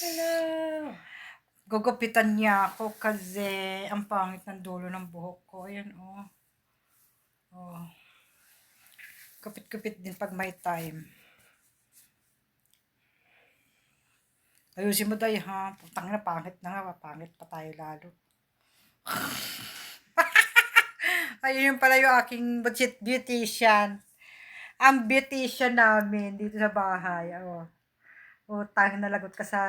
Hello. Gugupitan niya ako kasi ang pangit ng dulo ng buhok ko. Ayan, oh. Oh. Kupit-kupit din pag may time. Ayusin mo tayo, ha? Putang na, pangit na nga. Pangit pa tayo lalo. Ayun yung pala yung aking beautician. Ang beautician namin dito sa bahay. Oh. Utang na lagot ka sa...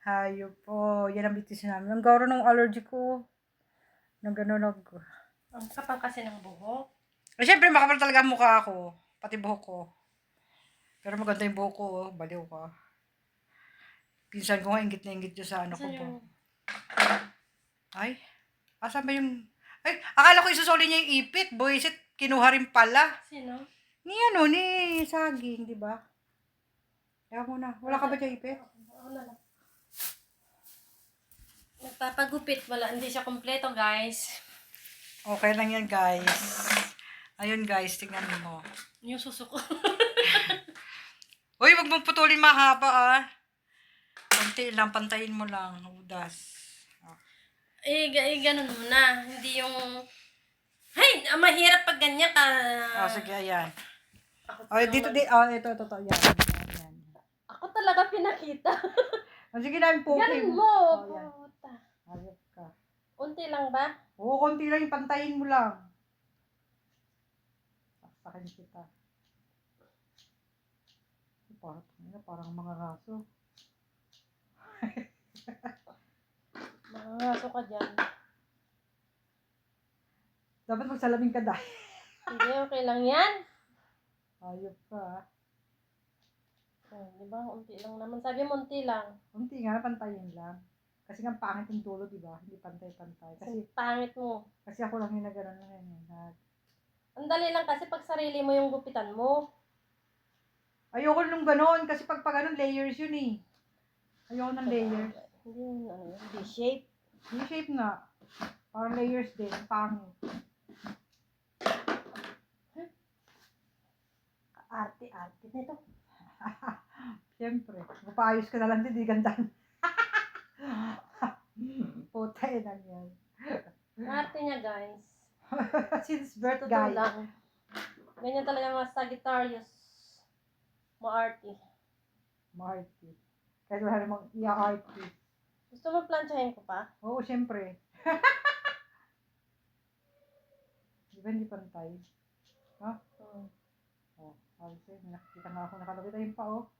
Hayop po. Yan ang beautician namin. Ang gawin ng allergy ko. Ang Ang kapal kasi ng buhok. Siyempre, makapal talaga ang mukha ko. Pati buhok ko. Pero maganda yung buhok ko. Oh. Baliw ka. Pinsan ko nga, ingit na ingit yun sa ano ko. Saan yung... Ay, asan ba yung... Ay, akala ko isusuli niya yung ipit. Boysit, kinuha rin pala. Sino? Ni saging, di ba? Kaya mo na. Wala ka ba dyan ipit? Ako na lang. Nagpapagupit. Wala. Hindi siya kompleto, guys. Okay lang yan, guys. Ayun, guys. Tingnan mo. Yung suso ko. Uy, wag mong putulin mahaba, ah. Konti lang. Pantayin mo lang. Udas. Ganun muna. Hindi yung... Hay! Mahirap pag ganyan ka. Sige, ayan. Ako Dito. Ito. Yan. Ako talaga pinakita. Sige na, yung poke Ganun mo. yan. Puta. Ayop ka. Unti lang ba? Oo, konti lang yung pantayin mo lang. Saksakin kita. Parang mga raso. Mangaso ka dyan. Dapat magsalamin ka dahil. Hindi, okay lang yan. Ayop ka. Di ba? Unti lang naman. Sabi mo, unti lang. Unti nga, pantayin lang. Kasi nga pangit yung dulo, di ba? Hindi pantay-pantay. Kasi pangit mo. Kasi ako lang yung nagano'n na yan. Ang dali lang kasi pag sarili mo yung gupitan mo. Ayoko nung gano'n. Kasi pag gano'n, layers yun eh. Ayoko ng layers. Hindi yun, ano yun, B-shape. B-shape nga. Parang layers din. Pangit. Arte-arte nito. Siyempre. Mapaayos ka na lang din, di ganda. Puta lang yan. Arte niya, guys. Since birth, Totoo guys. lang. Ganyan talaga mga Sagittarius. Maarte. Marty. Kahit wala namang i-arty. Gusto mo planchahin ko pa? Oo, siyempre. Di ba hindi pantay? Ha? Oh, sabi sa'yo, may nakikita nga ako nakalagay tayong pa, oh.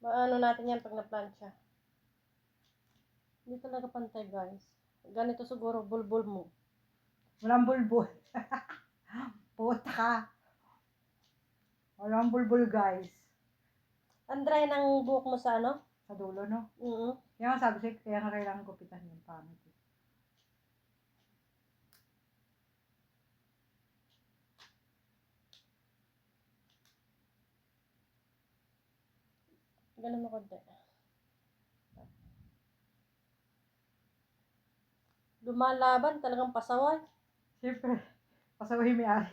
Maano natin yan pag na-plancha. Hindi talaga pantay, guys. Ganito siguro, bulbul mo. Walang bulbul. Puta ka. Walang bulbul, guys. Ang dry ng buhok mo sa ano? Sa dulo, no? Mm-hmm. Kaya nga sabi sa'yo, kaya nga kailangan gupitan yung pangit. Ganun mo konti. Lumalaban, talagang pasaway. Siyempre, pasaway may-ari.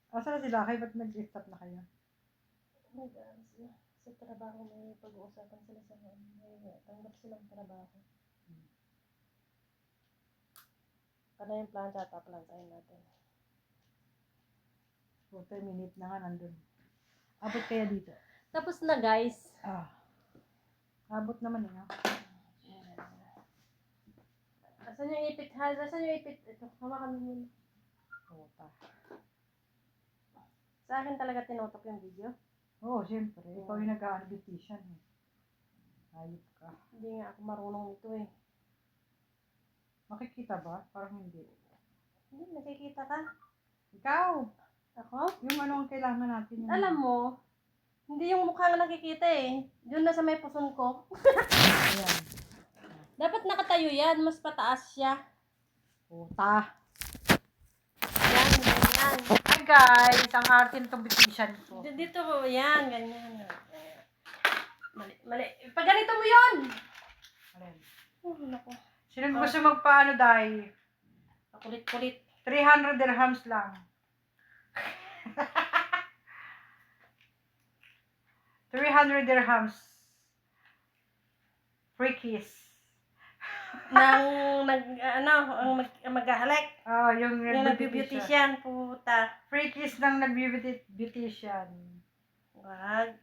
Asa na sila? Kayo ba't nag-stop na kayo? Sa trabaho may pag-uusapan sila sa may tanggap silang trabaho. Ano yung plancha, taplanchahin natin. 40 minutes na nga nandun. Abot kaya dito? Tapos na, guys. Abot naman eh, ha? Asan yung ipit? Asan yung ipit? Ito, hawakan mo muna. Puta. Sa akin talaga tinutok yung video. Oo, siyempre. Ikaw yung nag-beautician eh. Ayop ka. Hindi nga ako marunong nito eh. Makikita ba? Parang hindi. Hindi, nakikita ka. Ikaw! Ako? Yung ano ang kailangan natin. Yung... Alam mo, hindi yung mukha nga nakikita eh. Yun na sa may puson ko. Ayan. Dapat nakatayo yan, mas pataas siya. Puta. Yan. Ay, guys, ang arte nitong beautician ko. Dito ko, yan, ganyan. Mali, mali. Pag ganito mo yun! Alin? Oh, naku. Sino gusto magpaano, Day? Kulit-kulit. 300 dirhams lang. 300 dirhams. Free kiss. Ang maghahalik. Oh, yung Yung nag-beautician, puta. Free kiss ng nag-beautician.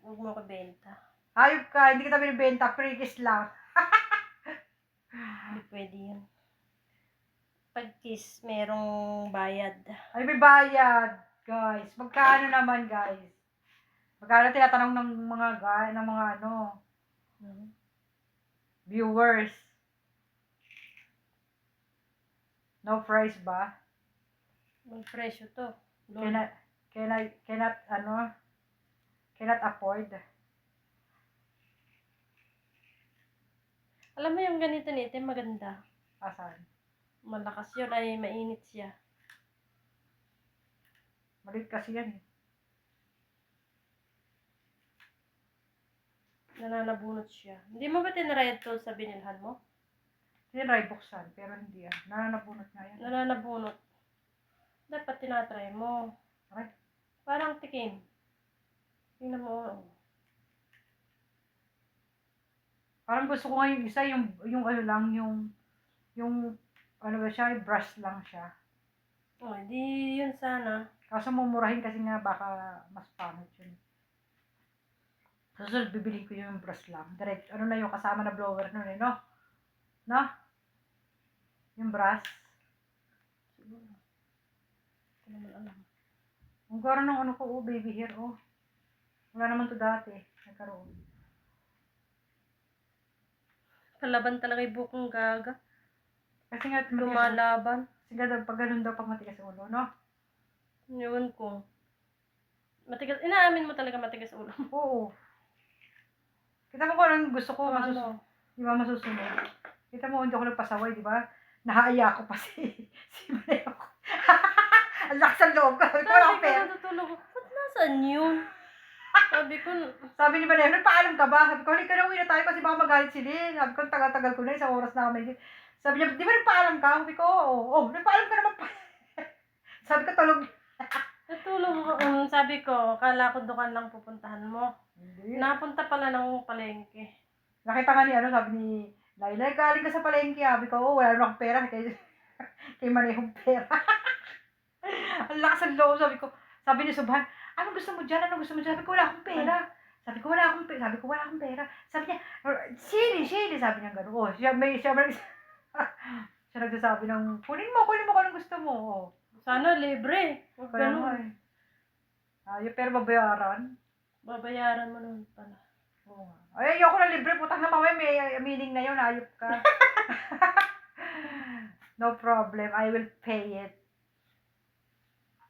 Huwag mo ko benta. Hayop ka, hindi kita binibenta, free kiss lang. Hindi pwede yun. Pag kiss, merong bayad. Ay, may bayad, guys. Magkano naman, guys? Magkano tinatanong ng mga ng mga viewers? No price ba? May presyo to. Cannot afford. Alam mo yung ganito nito, maganda. Asan? Malakas yun, ay mainit siya. Malit kasi yan eh. Nananabunot siya. Hindi mo ba tinry to sa binilhan mo? Tinry buksan, pero hindi yan. Nananabunot nga yan. Nananabunot. Dapat tinatry mo. Aray. Parang tikim. Tingnan mo. Parang gusto ko nga yung isa, yung ano lang, yung ano ba siya, brush lang siya. Oh, di yun sana. Kaso mumurahin kasi nga baka mas pangit yun. Susunod, bibili ko yung brush lang. Direct, ano na yung kasama na blower nun eh, no? No? Yung brush. Siguro. Hindi naman alam. Ang gano'n ng ano ko, oh, baby hair, oh. Wala naman to dati. Nagkaroon. Kalaban talaga yung bukong gaga. Kasi nga, Lumalaban. kasi nga, pag ganun daw, pag matigas ulo, no? Yun ko. Matigas. Inaamin mo talaga matigas ulo mo. Oo. Kita mo kung anong gusto ko, Ano? di ba masusunod? Kita mo, hindi ako nagpasaway, di ba? Nahaaya ko pa si Maneho. Ang lakas ang loob ko. Sabi ko, wala akong pera. Natutulog ko. Ba't nasaan yun? Sabi ko, Sabi ni Maneho, nagpaalam ka ba? Sabi ko, halika na, uwi na tayo kasi baka magalit si Lynn. Sabi ko, tagal-tagal ko na, isang oras na kami. Sabi niya, di ba nagpaalam ka? Sabi ko, oo. Oh, nagpaalam ka naman pa. Sabi ko, tulog. natulog ko. Sabi ko, kala ko dukan lang pupuntahan mo. Hindi. Napunta pala ng palengke. Nakita nga ni, sabi ni Laila, galing ka sa palengke. Sabi ko, oh, wala na akong pera. Kay Manehong pera. Ang lakas ang loob. Sabi ni Subhan, ano gusto mo dyan? Ano gusto mo dyan? Sabi ko, wala akong pera. Sabi ko, wala akong pera. Sabi niya, sili. Sabi niya gano'n. Oh, siya nagsasabi ng, kunin mo kung anong gusto mo. Oh. Sana libre. Huwag Kaya nga ganun. yung pera babayaran. Babayaran mo nun pala. Oo nga. Ay, ayoko na libre. Putang na mamaya may meaning na yun. Ayop ka. No problem. I will pay it.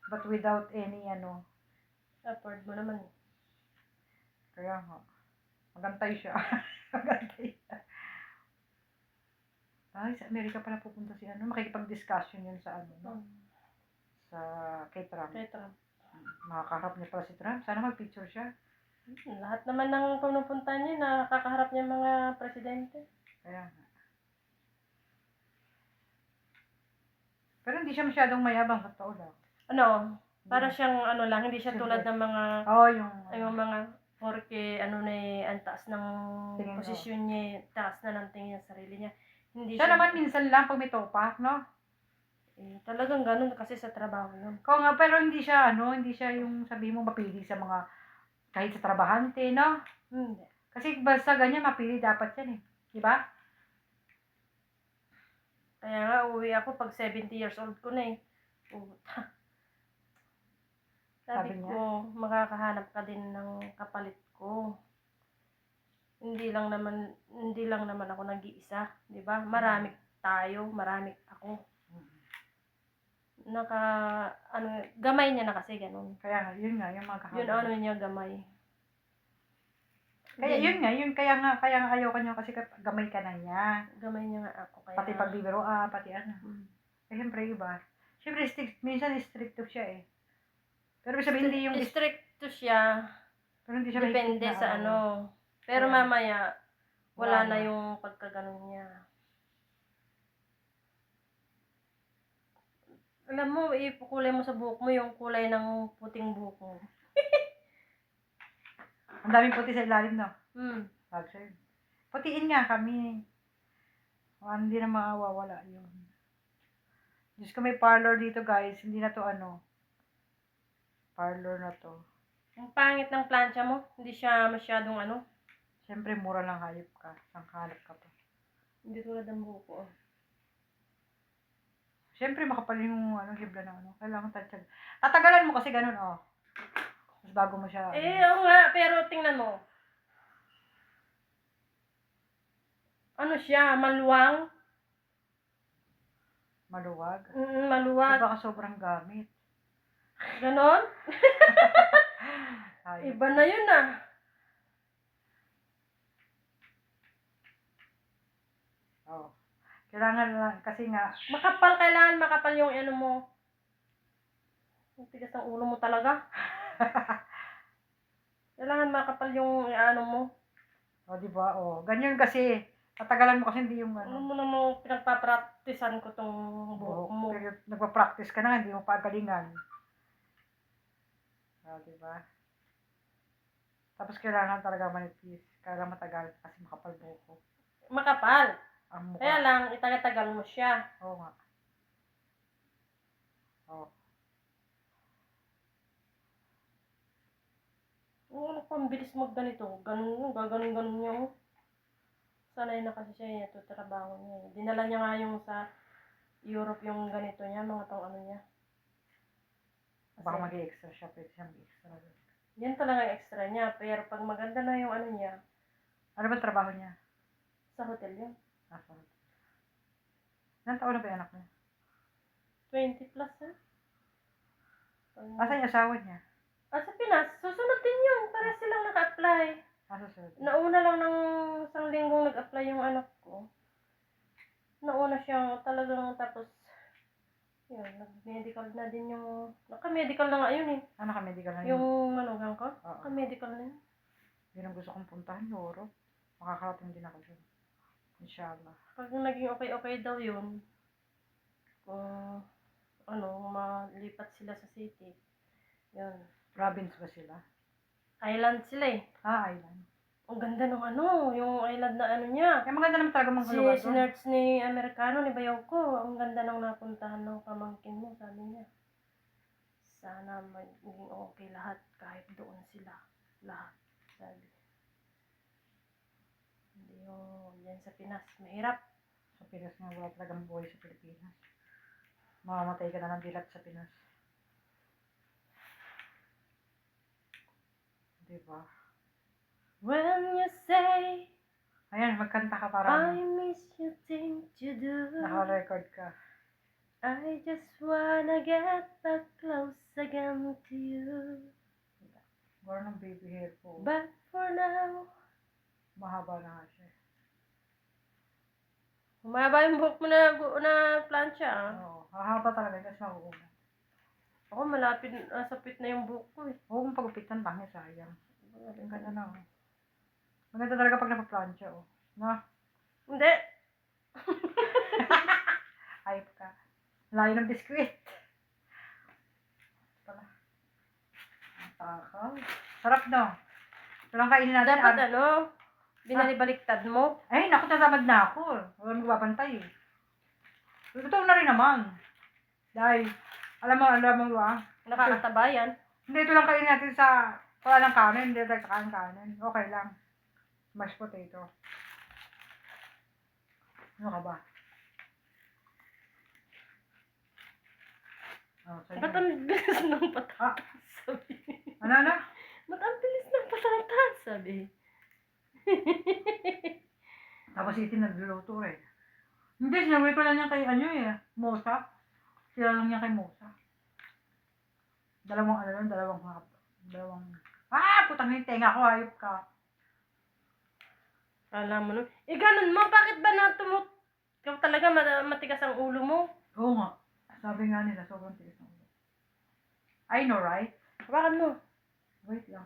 But without any Afford mo naman. Kaya nga. Magantay siya. Ay, sa Amerika pala pupunta si makikipag-discussion yun sa no? Sa kay Trump. Kay Trump. Makakaharap niya pala si Trump. Sana mag-picture siya. Lahat naman ng pinupunta niya, nakakaharap niya mga presidente. Kaya nga. Pero hindi siya masyadong mayabang sa tao lang. Ano? Para siyang lang, hindi siya tulad ng mga yung mga porque ang taas ng tingin posisyon niya, taas na ng tingin sa sarili niya. Hindi siya naman minsan lang pag may topak, no? Talagang ganun kasi sa trabaho yun. Kung nga, pero hindi siya yung sabihin mo mapili sa mga kahit sa trabahante, no? Hindi. Kasi basta ganyan, mapili dapat yan eh. Di ba? Kaya nga, uwi ako pag 70 years old ko na eh. Puta. Sabi ko, makakahanap ka din ng kapalit ko. Hindi lang naman ako nag-iisa, 'di ba? Marami tayo, marami ako. Gamay niya na kasi ganun. Kaya nga, yun nga, yung mga Yun niya gamay. Kaya yun nga, kaya nga ayaw ka niya kasi gamay ka na niya. Gamay niya nga ako. Kaya... Pati pagbibiro, pati ano. Eh, siyempre iba. Siyempre, minsan strict siya eh. Pero ibig sabihin, hindi yung, Stricto siya. pero hindi siya mahigpit Depende na sa ano. Pero Ayan. mamaya, wala Wala na na. yung pagkaganon niya. Alam mo, ipukulay mo sa buhok mo yung kulay ng puting buhok mo. Ang daming puti sa ilalim, no? Hmm. Sa'yo. Putiin nga kami. Hindi na mawawala yun. Diyos ko, may parlor dito, guys. Hindi na to parlor na to. Ang pangit ng plancha mo, hindi siya masyadong ano. Siyempre, mura lang hayop ka. Sangkalap ka pa. Hindi tulad ng buhok ko. Siyempre, makapal yung hibla ng Kailangan tatsyag. Tatagalan mo kasi ganun, Tapos bago mo siya, Oo nga, pero tingnan mo. Ano siya, maluwang? maluwag. Maluwag. Baka sobrang gamit. Ganon? Hayop. Iba na yun ah. Kailangan lang, kasi nga, Makapal, kailangan makapal yung ano mo. Ang tigas ng ulo mo talaga. Kailangan makapal yung ano mo. diba, ganyan kasi, tatagalan mo kasi hindi yung Ano mo naman pinagpapraktisan ko tong buhok mo. Pero nagpa-practice ka na, hindi mo pagalingan. Diba? Tapos kailangan talaga manipis. Kailangan matagal kasi makapal buhok. Makapal. Ang mukha. Kaya lang, itagal mo siya. Oo nga. Ano pa, ang bilis magganito. Ganun, gaganon niya. Sanay na kasi siya, ito trabaho niya. Dinala niya nga yung sa Europe yung ganito niya, mga tong ano niya. Baka mag-extra siya, pwede siya mag-extra. Yan talaga yung extra niya, pero pag maganda na yung ano niya. Ano ba trabaho niya? Sa hotel yun. Sa hotel. Ilang taon na ba yung anak niya? 20 plus ha? Asan yung asawa niya? Sa Pinas, susunod din yun. Para silang naka-apply. Susunod. Nauna lang ng isang linggong nag-apply yung anak ko. Nauna siya talagang tapos yun, nag-medical na din yung... Naka-medical na nga yun eh. Naka-medical na yun? Yung manugang ko? Naka-medical na yun. Yun ang gusto kong puntahan, Europe. Makakarating din ako dun. Inshallah. Pag naging okay daw yun, kung malipat sila sa city, yun. Province ba sila? Island sila eh. Island. Ang ganda ng yung island na ano niya. Kaya maganda naman talaga mga lugar doon. Sinerts ni Amerikano, ni Bayaw ko, ang ganda ng napuntahan ng pamangkin mo, sabi niya. Sana maging okay lahat, kahit doon sila. Lahat, sabi. Hindi yung yan sa Pinas, mahirap. Sa Pinas nga, wala talagang buhay sa Pilipinas. Mamamatay ka na ng dilat sa Pinas. Diba? When you say, Ayan, magkanta ka para I miss you thing to do. naka-record ka. I just wanna get back close again to you. Gawin ng baby hair po. But for now, Mahaba na nga siya. humaba yung buhok mo na plancha ah. Oo, hahaba talaga kasi makukuha. Ako malapit, sapit na yung buhok ko eh. Huwag mong pagupitan, pangit, sayang. Ang ganda na, Maganda talaga pag napaplansya, Na? Hindi. Hype ka. Layo ng biskwit. Pala. Ang takaw. Sarap, no? Ito lang kainin natin. Dapat binalibaliktad mo. Ay, naku, tatamad na ako. Huwag magbabantay eh. Ito na rin naman. Dahil, alam mo, Nakakataba yan. Hindi, ito lang kainin natin sa, wala ng kanin, hindi tayo sa kanin. Okay lang. Mashed potato. Ano ka ba? Ba't ang bilis ng patatas? Sabi. Ano? Ba't ang bilis ng patatas? Sabi. Tapos itin nagluluto eh. Hindi, sinabi ko lang niya kay Mosa. Sila lang niya kay Mosa. Dalawang putang na yung tenga ko, hayop ka. Alam mo no? Ganun mo, bakit ba ikaw talaga matigas ang ulo mo? Oo nga. Sabi nga nila, sobrang tigas ng ulo. I know, right? Hawakan mo. Wait lang.